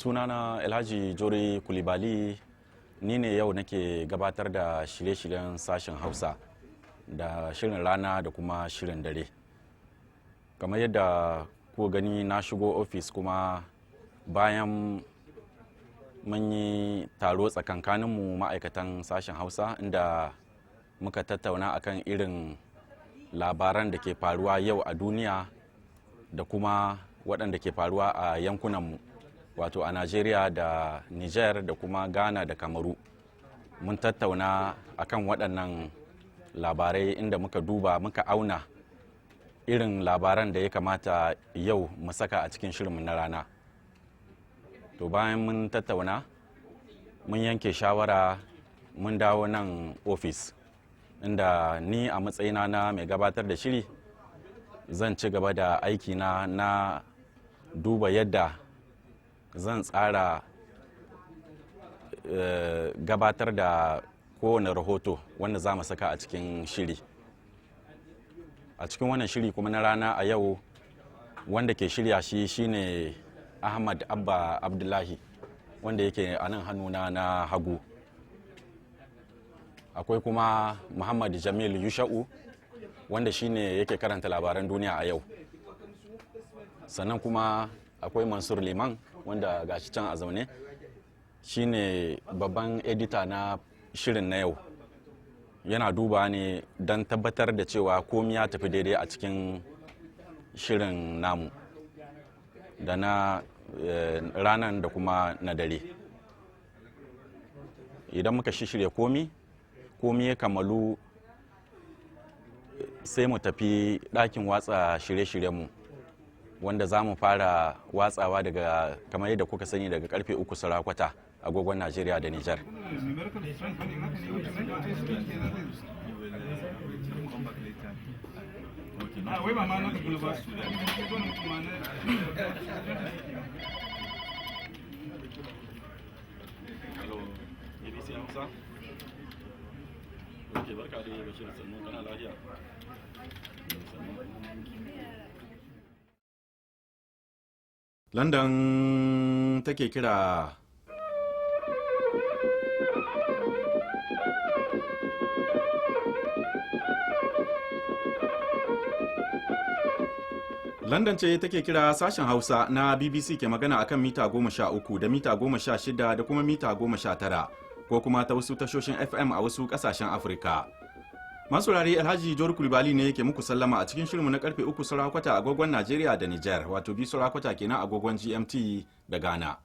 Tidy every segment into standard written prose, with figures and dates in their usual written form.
sunana Alhaji Jori Kulibali, ni ne yau nake gabatar da shirye-shiryen sashen Hausa da shirin rana da kuma shirin dare. Kamar yadda ku gani na shigo ofis kuma bayan mun yi taro tsakankaninmu ma'aikatan sashen Hausa inda muka tattauna akan irin labaran da ke faruwa yau a duniya da kuma waɗanda ke faruwa a yankunanmu, wato a Najeriya da Niger da kuma Ghana da Kamaru. Mun tattauna akan waɗannan labarai inda muka duba muka auna irin labaran da ya kamata yau mu saka a cikin shirinmu na rana. To bayan mun tattauna mun yanke shawara mun dawo nan ofis inda ni a matsayina na mai gabatar da shiri zan ci gaba da aikina na duba yadda zan tsara gabatar da kowane rahoto wanda za mu saka a cikin shiri. A cikin wannan shiri kuma na rana a yau wanda ke shirya shi shine Ahmad Abba Abdullahi wanda yake a nan hannuna na hagu. Akwai kuma Muhammad Jamil Yusha'u wanda shine yake karanta labaran duniya a yau. Sannan kuma akwai Mansur Liman wanda gashi can a zaune shine babban edita na shirin na yau. Yana duba ne don tabbatar da cewa komi ya tafi daidai a cikin shirin namu da na ranar da kuma na dare. Idan muka shirya komi ya kammalu sai mu tafi ɗakin watsa shirye-shiryenmu wanda za mu fara watsawa daga kamar yadda kuka sani daga karfe 3 saura kwata agogon Najeriya da Nijar. London take kira. London ce take kira sashen Hausa na BBC ke magana akan mita 13 da mita 16 da kuma mita 19 ko kuma ta wasu tashoshin FM a wasu kasashen Afirka. Masu rari Alhaji Jor Kulibali ne yake muku sallama a cikin shirinmu na karfe 3 saura kwata agogon Najeriya da Niger, wato 2 saura kwata kenan agogon GMT da Ghana.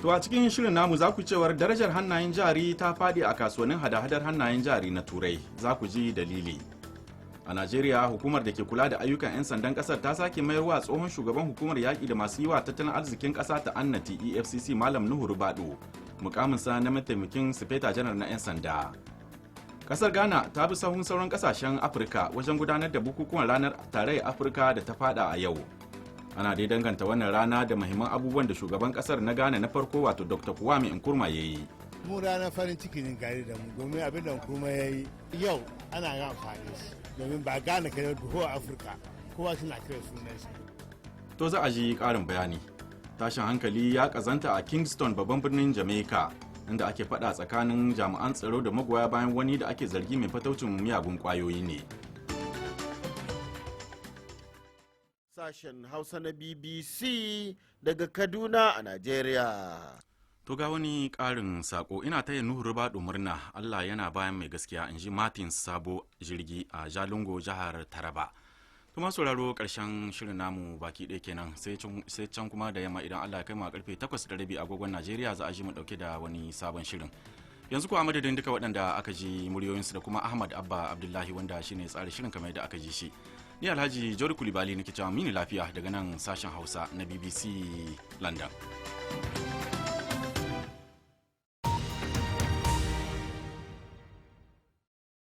To a cikin shirin namu za ku cewar darajar hannayen jari ta fadi a kasuwannin hada-hadar hannayen jari na Turai, za ku ji dalili. A Najeriya, hukumar da ke kula da ayyukan 'yan sandan kasar ta sake mayarwa tsohon shugaban hukumar yaƙi da masu yi wa tattalin arzikin ƙasa ta annati EFCC Malam Nuhu Rubadu mukaminsa na mataimakin sifeta janar na 'yan sanda. Kasar Ghana ta bi sahun sauran kasashen Afirka wajen gudanar da bukukuwan ranar tarayyar Afirka da ta fada a yau. Ana dai danganta wannan rana da muhimman abubuwan da shugaban kasar na Ghana na farko wato Dr. Kwame Nkrumah ya yi. Mu ranar farin ciki ne gari da mu domin abin da Nkrumah ya yi yau ana yin amfani shi. Domin ba gane ka duhu a Afirka kowa suna kira sunan shi. To za a ji ƙarin bayani. Tashin hankali ya kazanta a Kingston babban birnin Jamaica inda ake fada tsakanin jami'an tsaro da magoya bayan wani da ake zargi mai fataucin miyagun kwayoyi ne. Sashen Hausa na BBC daga Kaduna a Najeriya. To ga wani ƙarin sako, ina taya Nuhu Rubadu murna, Allah yana bayan mai gaskiya, in ji Martin Sabo Jirgi a Jalingo jihar Taraba. To masu sauraro ƙarshen shirin namu baki ɗaya kenan sai can kuma da yamma idan Allah ya kai mu a karfe 8:30 agogon Najeriya za a ji mu ɗauke da wani sabon shirin. Yanzu kuwa madadin duka waɗanda aka ji muryoyinsu da kuma Ahmad Abba Abdullahi wanda shine tsara shirin kamar yadda aka ji shi. Ni Alhaji Jori Kulibali nake cewa mini lafiya daga nan sashen Hausa na BBC London.